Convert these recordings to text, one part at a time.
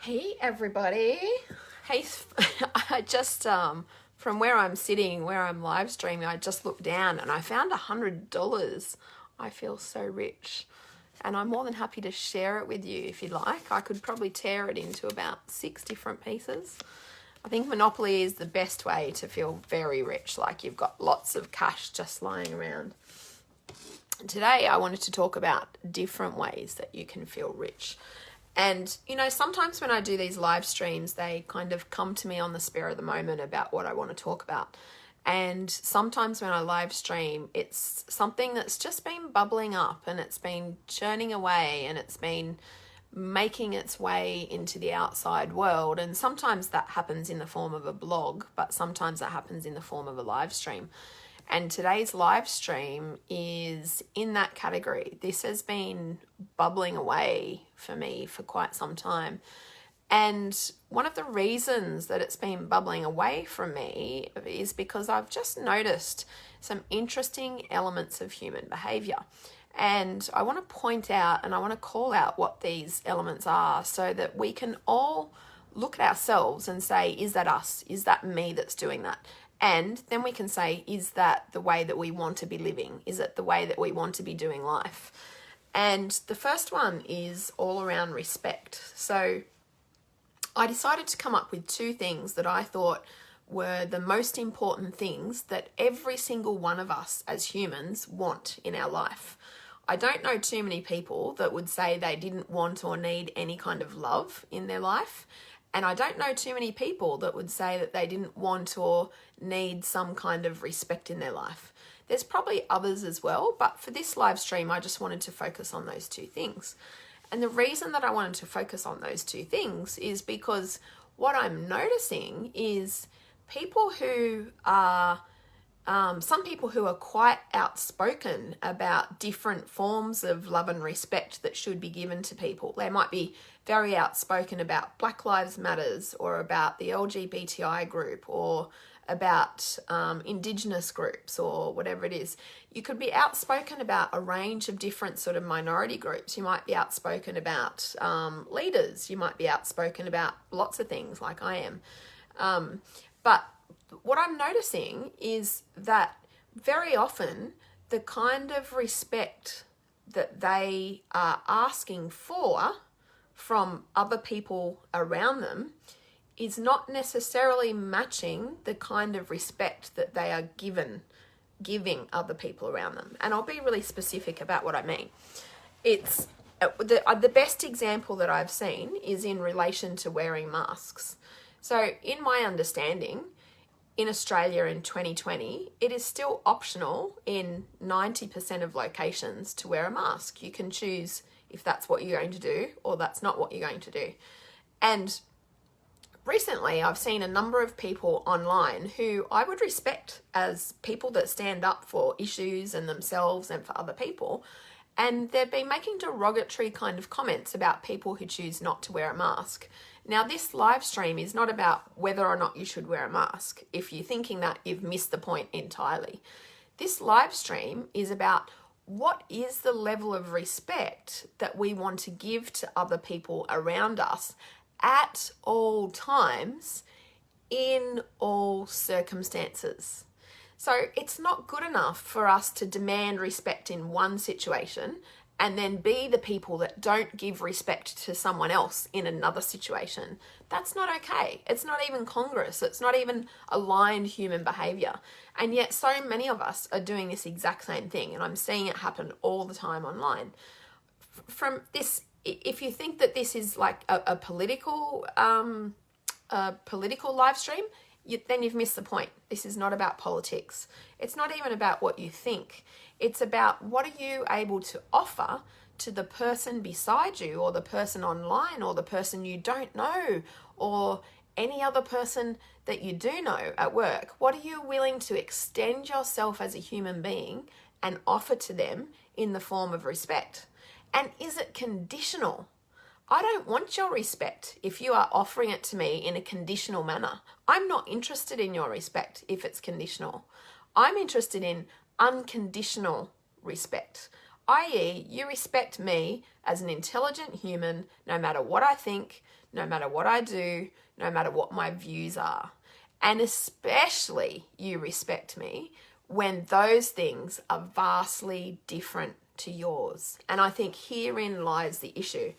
Hey everybody. Hey, I just from where I'm sitting, where I'm live streaming, I just looked down and I found $100. I feel so rich. And I'm more than happy to share it with you if you like. I could probably tear it into about 6 different pieces. I think Monopoly is the best way to feel very rich, like you've got lots of cash just lying around. And today I wanted to talk about different ways that you can feel rich. And, sometimes when I do these live streams, they kind of come to me on the spur of the moment about what I want to talk about. And sometimes when I live stream, it's something that's just been bubbling up and it's been churning away and it's been making its way into the outside world. And sometimes that happens in the form of a blog, but sometimes that happens in the form of a live stream. And today's live stream is in that category. This has been bubbling away for me for quite some time. And one of the reasons that it's been bubbling away from me is because I've just noticed some interesting elements of human behavior. And I want to point out and I want to call out what these elements are so that we can all look at ourselves and say, is that us? Is that me that's doing that? And then we can say, is that the way that we want to be living? Is it the way that we want to be doing life? And the first one is all around respect. So I decided to come up with 2 things that I thought were the most important things that every single one of us as humans want in our life. I don't know too many people that would say they didn't want or need any kind of love in their life. And I don't know too many people that would say that they didn't want or need some kind of respect in their life. There's probably others as well, but for this live stream, I just wanted to focus on those 2 things. And the reason that I wanted to focus on those 2 things is because what I'm noticing is people who are some people who are quite outspoken about different forms of love and respect that should be given to people. They might be very outspoken about Black Lives Matters or about the LGBTI group or about Indigenous groups or whatever it is. You could be outspoken about a range of different sort of minority groups. You might be outspoken about leaders. You might be outspoken about lots of things like I am. But what I'm noticing is that very often the kind of respect that they are asking for from other people around them is not necessarily matching the kind of respect that they are giving other people around them. And I'll be really specific about what I mean. It's the best example that I've seen is in relation to wearing masks. So in my understanding, in Australia in 2020, it is still optional in 90% of locations to wear a mask. You can choose if that's what you're going to do or that's not what you're going to do. And recently, I've seen a number of people online who I would respect as people that stand up for issues and themselves and for other people. And they've been making derogatory kind of comments about people who choose not to wear a mask. Now, this live stream is not about whether or not you should wear a mask. If you're thinking that, you've missed the point entirely. This live stream is about what is the level of respect that we want to give to other people around us at all times, in all circumstances. So it's not good enough for us to demand respect in one situation and then be the people that don't give respect to someone else in another situation. That's not okay. It's not even congruous. It's not even aligned human behavior. And yet so many of us are doing this exact same thing, and I'm seeing it happen all the time online. From this, if you think that this is like a political live stream, then you've missed the point. This is not about politics. It's not even about what you think. It's about what are you able to offer to the person beside you or the person online or the person you don't know or any other person that you do know at work. What are you willing to extend yourself as a human being and offer to them in the form of respect? And is it conditional? I don't want your respect if you are offering it to me in a conditional manner. I'm not interested in your respect if it's conditional. I'm interested in unconditional respect. i.e. you respect me as an intelligent human no matter what I think, no matter what I do, no matter what my views are. And especially you respect me when those things are vastly different to yours. And I think herein lies the issue.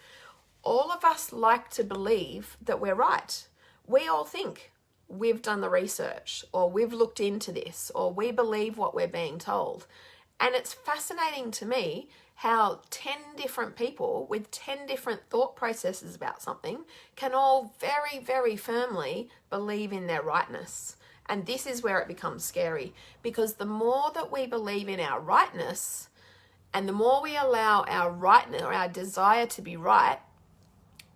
All of us like to believe that we're right. We all think we've done the research, or we've looked into this, or we believe what we're being told. And it's fascinating to me how 10 different people with 10 different thought processes about something can all very, very firmly believe in their rightness. And this is where it becomes scary, because the more that we believe in our rightness, and the more we allow our rightness or our desire to be right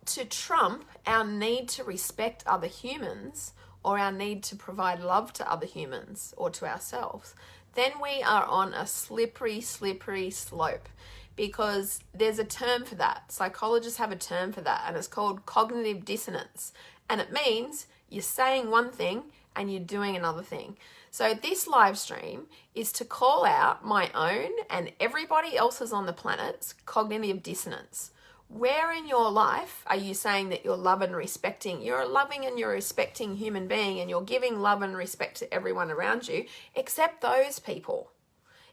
to trump our need to respect other humans, or our need to provide love to other humans or to ourselves, then we are on a slippery, slippery slope, because there's a term for that. Psychologists have a term for that, and it's called cognitive dissonance. And it means you're saying one thing and you're doing another thing. So this live stream is to call out my own and everybody else's on the planet's cognitive dissonance. Where in your life are you saying that you're you're a loving and you're respecting human being, and you're giving love and respect to everyone around you, except those people?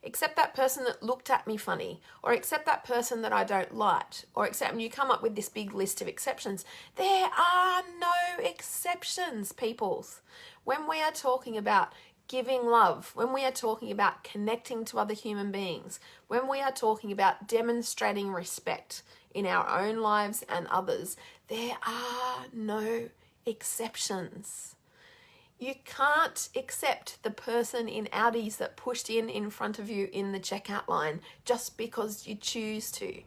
Except that person that looked at me funny, or except that person that I don't like, or except, and you come up with this big list of exceptions. There are no exceptions, peoples. When we are talking about giving love, when we are talking about connecting to other human beings, when we are talking about demonstrating respect in our own lives and others, there are no exceptions. You can't accept the person in Audis that pushed in front of you in the checkout line just because you choose to.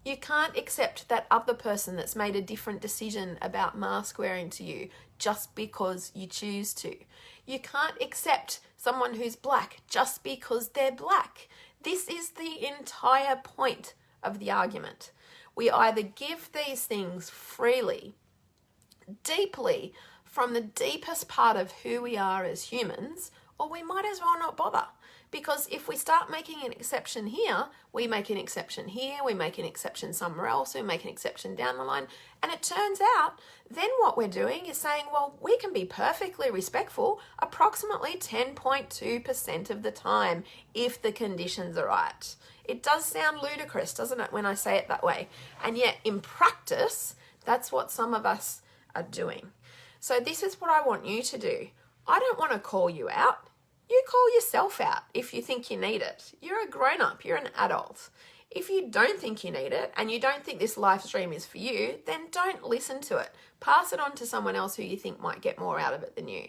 You can't accept that other person that's made a different decision about mask wearing to you just because you choose to. You can't accept someone who's black just because they're black. This is the entire point of the argument. We either give these things freely, deeply, from the deepest part of who we are as humans, or we might as well not bother. Because if we start making an exception here, we make an exception here, we make an exception somewhere else, we make an exception down the line, and it turns out then what we're doing is saying, well, we can be perfectly respectful approximately 10.2% of the time if the conditions are right. It does sound ludicrous, doesn't it, when I say it that way? And yet in practice, that's what some of us are doing. So this is what I want you to do. I don't want to call you out. You call yourself out if you think you need it. You're a grown-up, you're an adult. If you don't think you need it, and you don't think this live stream is for you, then don't listen to it. Pass it on to someone else who you think might get more out of it than you.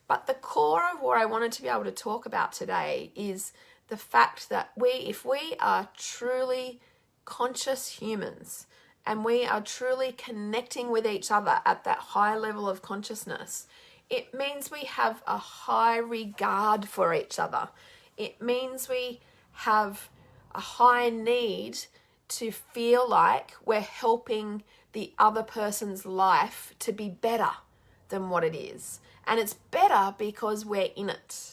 But the core of what I wanted to be able to talk about today is the fact that if we are truly conscious humans, and we are truly connecting with each other at that high level of consciousness, it means we have a high regard for each other. It means we have a high need to feel like we're helping the other person's life to be better than what it is. And it's better because we're in it.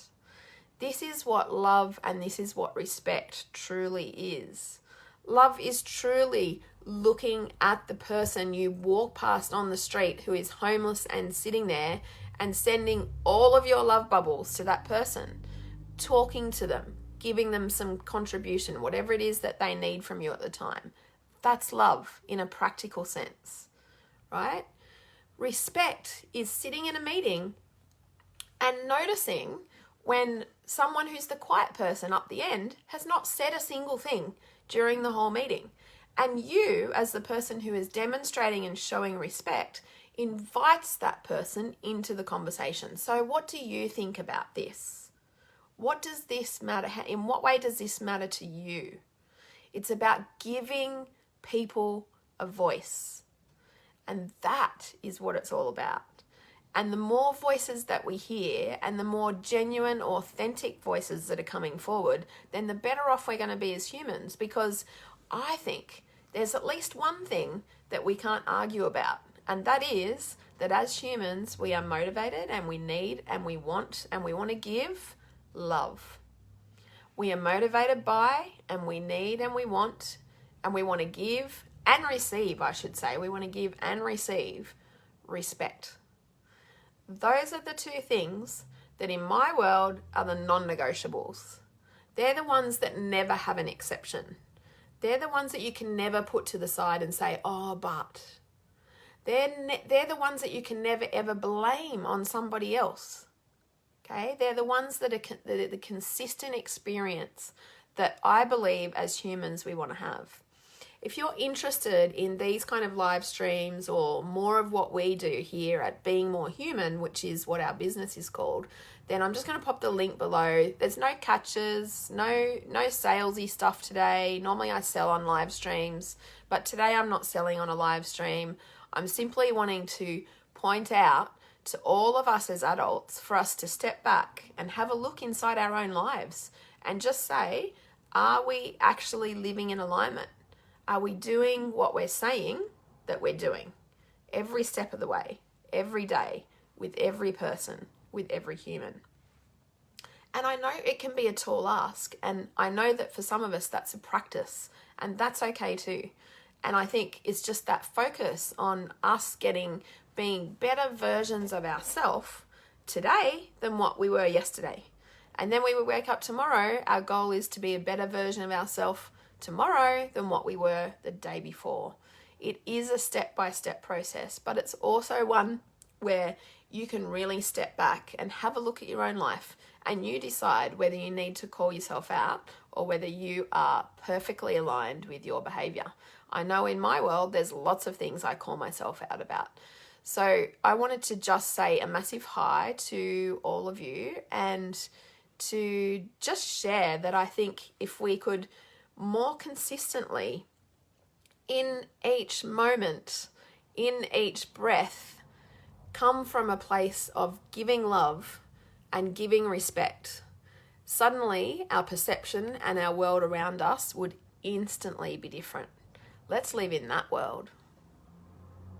This is what love and this is what respect truly is. Love is truly looking at the person you walk past on the street who is homeless and sitting there, and sending all of your love bubbles to that person, talking to them, giving them some contribution, whatever it is that they need from you at the time. That's love in a practical sense, right? Respect is sitting in a meeting and noticing when someone who's the quiet person up the end has not said a single thing during the whole meeting. And you, as the person who is demonstrating and showing respect, invites that person into the conversation. So what do you think about this? What does this matter? In what way does this matter to you? It's about giving people a voice. And that is what it's all about. And the more voices that we hear and the more genuine, authentic voices that are coming forward, then the better off we're going to be as humans. Because I think there's at least one thing that we can't argue about. And that is that as humans, we are motivated and we need and we want to give love. We are motivated by, and we need, and we want to give and receive, I should say. We want to give and receive respect. Those are the two things that in my world are the non-negotiables. They're the ones that never have an exception. They're the ones that you can never put to the side and say, oh, but. They're the ones that you can never ever blame on somebody else. Okay? They're the ones that are the consistent experience that I believe as humans we want to have. If you're interested in these kind of live streams or more of what we do here at Being More Human, which is what our business is called, then I'm just going to pop the link below. There's no catches, no salesy stuff today. Normally I sell on live streams, but today I'm not selling on a live stream. I'm simply wanting to point out to all of us as adults for us to step back and have a look inside our own lives and just say, are we actually living in alignment? Are we doing what we're saying that we're doing every step of the way, every day, with every person, with every human? And I know it can be a tall ask, and I know that for some of us that's a practice, and that's okay too. And I think it's just that focus on us being better versions of ourselves today than what we were yesterday. And then we will wake up tomorrow, our goal is to be a better version of ourselves tomorrow than what we were the day before. It is a step-by-step process, but it's also one where you can really step back and have a look at your own life and you decide whether you need to call yourself out or whether you are perfectly aligned with your behavior. I know in my world there's lots of things I call myself out about. So I wanted to just say a massive hi to all of you and to just share that I think if we could more consistently in each moment, in each breath, come from a place of giving love and giving respect, suddenly our perception and our world around us would instantly be different. Let's live in that world.